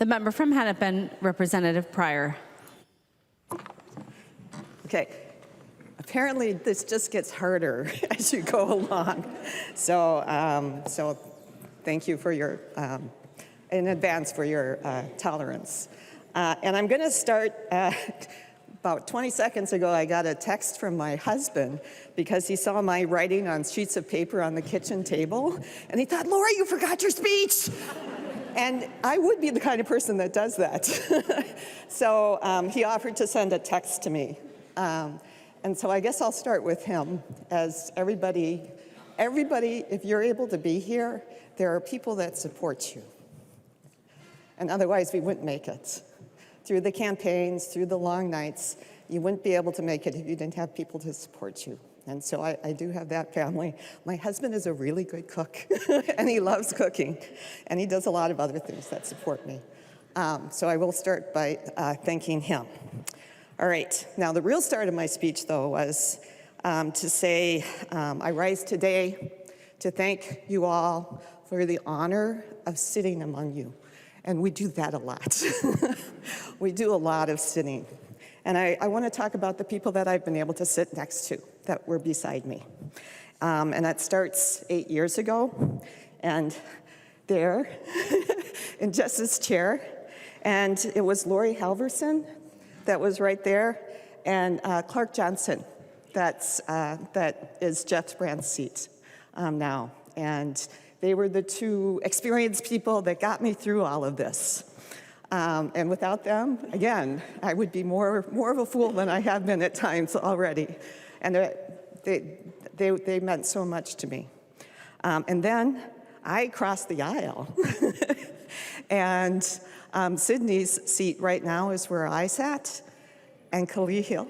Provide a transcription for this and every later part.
The member from Hennepin, Representative Pryor. Okay. Apparently, this just gets harder as you go along. So thank you for your, in advance for your tolerance. And I'm going to start, about 20 seconds ago, I got a text from my husband because he saw my writing on sheets of paper on the kitchen table, and he thought, Laurie, you forgot your speech. And I would be the kind of person that does that. So he offered to send a text to me. And so I guess I'll start with him. As everybody, if you're able to be here, there are people that support you. And otherwise, we wouldn't make it. Through the campaigns, through the long nights, you wouldn't be able to make it if you didn't have people to support you. And so I do have that family. My husband is a really good cook, and he loves cooking. And he does a lot of other things that support me. So I will start by thanking him. All right, now the real start of my speech, though, was to say I rise today to thank you all for the honor of sitting among you. And we do that a lot. We do a lot of sitting. And I want to talk about the people that I've been able to sit next to, that were beside me. And that starts 8 years ago, and there, in Jess's chair, and it was Laurie Halverson that was right there, and Clark Johnson, that is Jeff Brand's seat now. And they were the two experienced people that got me through all of this. And without them, again, I would be more of a fool than I have been at times already. And they meant so much to me. And then I crossed the aisle. And Sydney's seat right now is where I sat. And Khalil,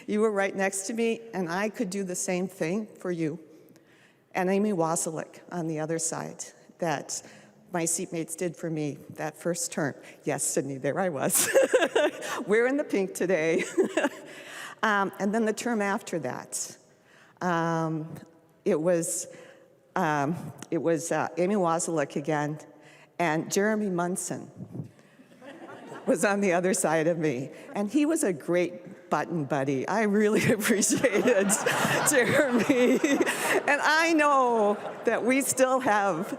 you were right next to me, and I could do the same thing for you. And Amy Wasilek on the other side, that my seatmates did for me that first term. Yes, Sydney, there I was. We're in the pink today. And then the term after that, it was Amy Wasilek again, and Jeremy Munson was on the other side of me. And he was a great button buddy. I really appreciated Jeremy. And I know that we still have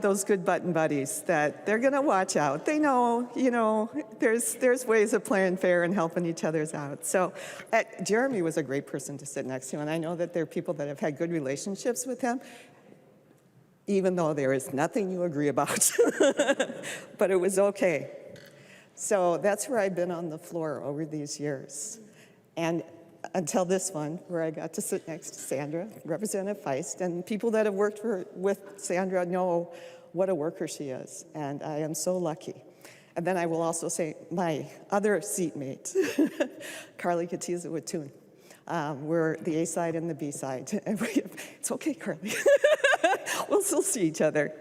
those good button buddies that they're gonna watch out. They know, there's ways of playing fair and helping each other's out. So Jeremy was a great person to sit next to, and I know that there are people that have had good relationships with him, even though there is nothing you agree about. But it was okay. So that's where I've been on the floor over these years. And until this one, where I got to sit next to Sandra, Representative Feist, and people that have worked with Sandra know what a worker she is, and I am so lucky. And then I will also say my other seatmate, Carly Katiza-Watun. We're the A side and the B side. It's okay, Carly. We'll still see each other.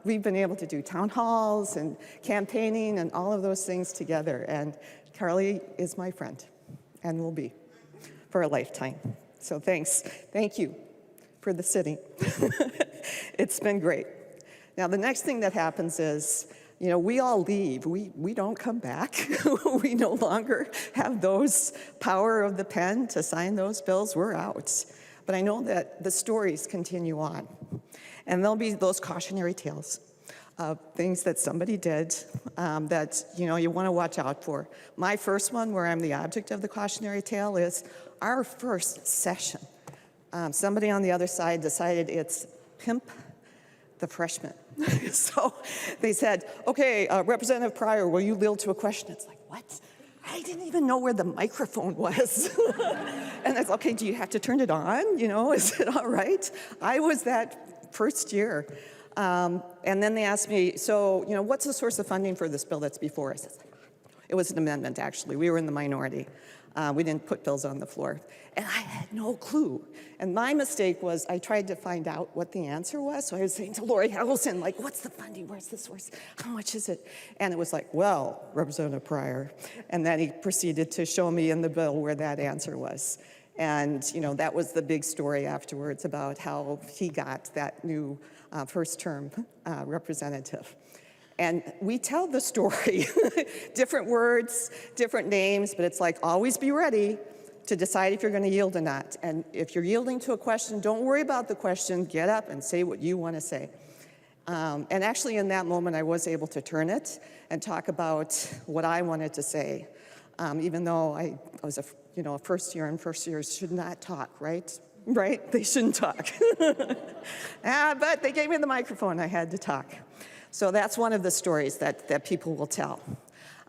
We've been able to do town halls and campaigning and all of those things together. And Carly is my friend and will be for a lifetime. So thanks. Thank you for the sitting. It's been great. Now, the next thing that happens is, we all leave. We don't come back. We no longer have those power of the pen to sign those bills. We're out. But I know that the stories continue on. And there'll be those cautionary tales of things that somebody did that you want to watch out for. My first one, where I'm the object of the cautionary tale, is our first session. Somebody on the other side decided it's pimp the freshman. So they said, okay, Representative Pryor, will you yield to a question? It's like, what? I didn't even know where the microphone was. And it's, okay, do you have to turn it on? Is it all right? I was that first year. And then they asked me, so, what's the source of funding for this bill that's before us? It was an amendment, actually. We were in the minority. We didn't put bills on the floor. And I had no clue. And my mistake was I tried to find out what the answer was. So I was saying to Laurie Harrelson, like, what's the funding? Where's the source? How much is it? And it was like, well, Representative Pryor. And then he proceeded to show me in the bill where that answer was. And, that was the big story afterwards about how he got that new first-term representative. And we tell the story, different words, different names, but it's like, always be ready to decide if you're going to yield or not. And if you're yielding to a question, don't worry about the question. Get up and say what you want to say. And actually, in that moment, I was able to turn it and talk about what I wanted to say, even though I was a first year, and first years should not talk, right? Right? They shouldn't talk. But they gave me the microphone. I had to talk. So that's one of the stories that people will tell.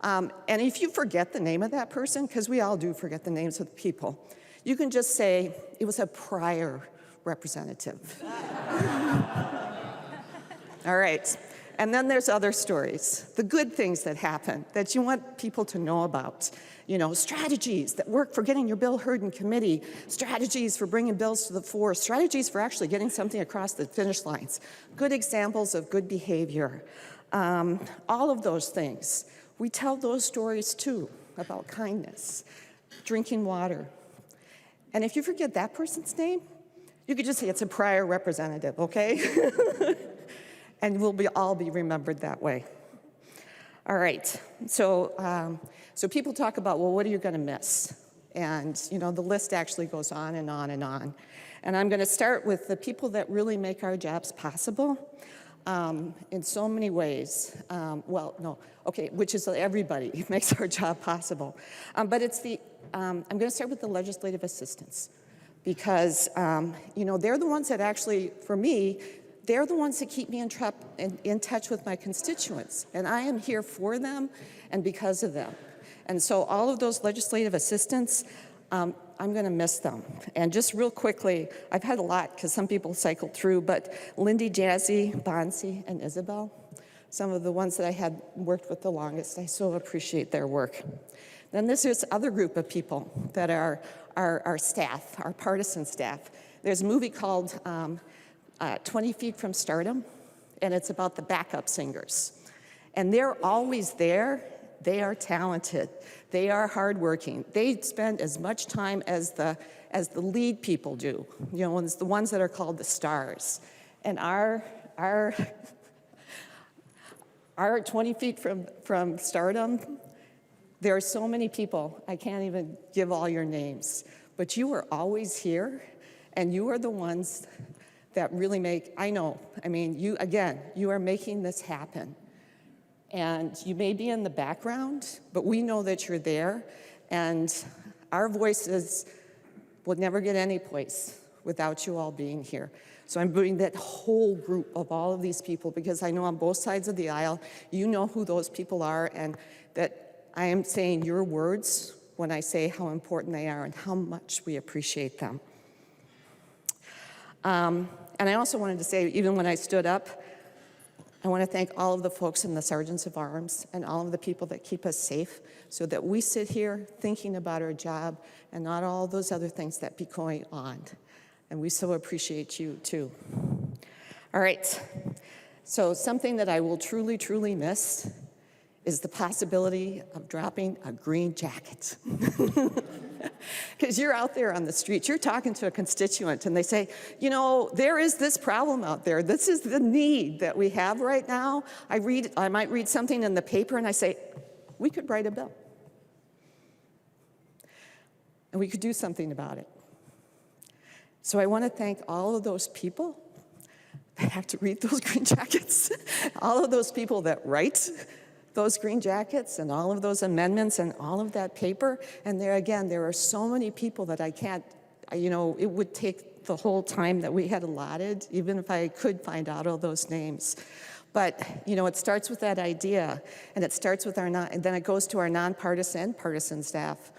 And if you forget the name of that person, because we all do forget the names of the people, you can just say, it was a prior representative. All right. And then there's other stories, the good things that happen that you want people to know about. Strategies that work for getting your bill heard in committee, strategies for bringing bills to the fore, strategies for actually getting something across the finish lines, good examples of good behavior, all of those things. We tell those stories too about kindness, drinking water. And if you forget that person's name, you could just say it's a prior representative, okay? And we'll all be remembered that way. All right, so people talk about, well, what are you going to miss? And, the list actually goes on and on and on. And I'm going to start with the people that really make our jobs possible in so many ways. Which is everybody makes our job possible. But it's I'm going to start with the legislative assistants because, they're the ones that actually, for me, they're the ones that keep me in touch with my constituents. And I am here for them and because of them. And so all of those legislative assistants, I'm going to miss them. And just real quickly, I've had a lot because some people cycled through, but Lindy, Jazzy, Bonsi, and Isabel, some of the ones that I had worked with the longest, I so appreciate their work. Then there's this other group of people that are our staff, our partisan staff. There's a movie called 20 Feet from Stardom, and it's about the backup singers. And they're always there. They are talented. They are hardworking. They spend as much time as the lead people do. It's the ones that are called the stars. And our 20 feet from stardom, there are so many people, I can't even give all your names, but you are always here, and you are the ones that really you are making this happen. And you may be in the background, but we know that you're there, and our voices will never get any place without you all being here. So I'm bringing that whole group of all of these people because I know on both sides of the aisle, you know who those people are, and that I am saying your words when I say how important they are and how much we appreciate them. And I also wanted to say, even when I stood up, I want to thank all of the folks in the Sergeants of Arms and all of the people that keep us safe so that we sit here thinking about our job and not all those other things that be going on. And we so appreciate you, too. All right. So something that I will truly, truly miss is the possibility of dropping a green jacket. Because you're out there on the street, you're talking to a constituent, and they say, there is this problem out there. This is the need that we have right now. I might read something in the paper, and I say, we could write a bill. And we could do something about it. So I want to thank all of those people that have to read those green jackets, all of those people that write those green jackets and all of those amendments and all of that paper. And there are so many people that I can't, it would take the whole time that we had allotted, even if I could find out all those names. But, it starts with that idea, and it starts with and then it goes to our nonpartisan and partisan staff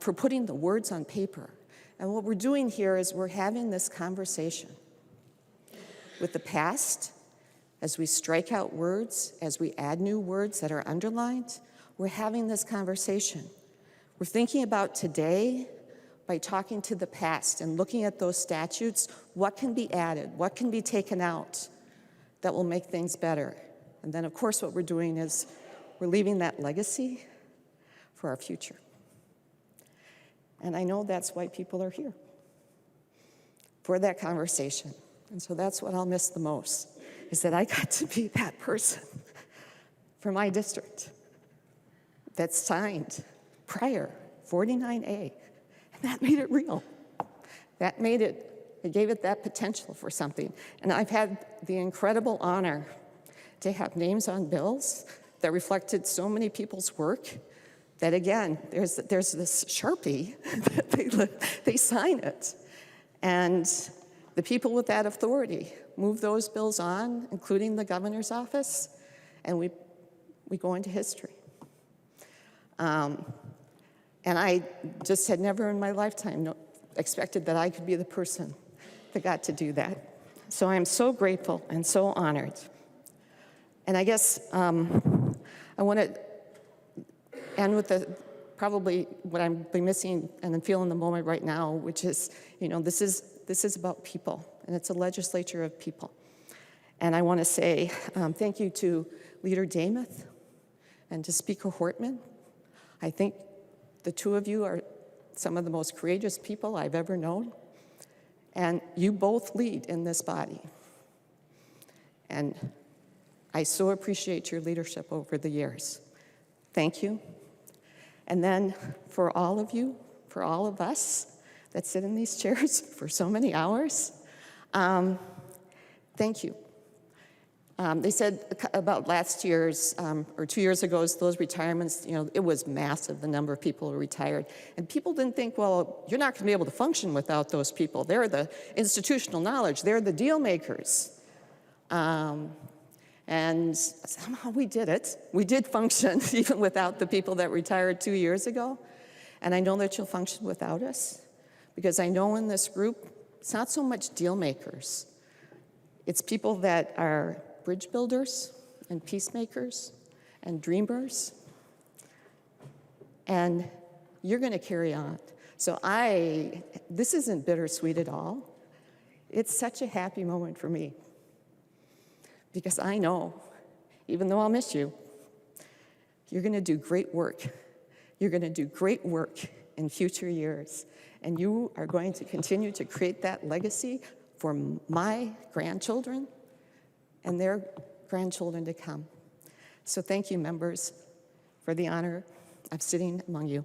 for putting the words on paper. And what we're doing here is we're having this conversation with the past. As we strike out words, as we add new words that are underlined, we're having this conversation. We're thinking about today by talking to the past and looking at those statutes, what can be added, what can be taken out that will make things better. And then, of course, what we're doing is we're leaving that legacy for our future. And I know that's why people are here, for that conversation. And so that's what I'll miss the most, is that I got to be that person for my district that signed Pryor 49A. And that made it real. That made it gave it that potential for something. And I've had the incredible honor to have names on bills that reflected so many people's work that, again, there's this Sharpie that they sign it. And the people with that authority move those bills on, including the governor's office, and we go into history. And I just had never in my lifetime expected that I could be the person that got to do that. So I'm so grateful and so honored. And I guess I want to end with probably what I'm missing and I'm feeling the moment right now, which is, this is about people, and it's a legislature of people. And I want to say thank you to Leader Damath and to Speaker Hortman. I think the two of you are some of the most courageous people I've ever known. And you both lead in this body. And I so appreciate your leadership over the years. Thank you. And then for all of you, for all of us that sit in these chairs for so many hours, thank you. They said about last year's, or 2 years ago, those retirements, it was massive, the number of people who retired. And people didn't think, well, you're not going to be able to function without those people. They're the institutional knowledge. They're the deal makers. And somehow we did it. We did function even without the people that retired 2 years ago. And I know that you'll function without us, because I know in this group, it's not so much deal makers. It's people that are bridge builders and peacemakers and dreamers. And you're going to carry on. So this isn't bittersweet at all. It's such a happy moment for me, because I know, even though I'll miss you, you're going to do great work. You're going to do great work in future years. And you are going to continue to create that legacy for my grandchildren and their grandchildren to come. So thank you, members, for the honor of sitting among you.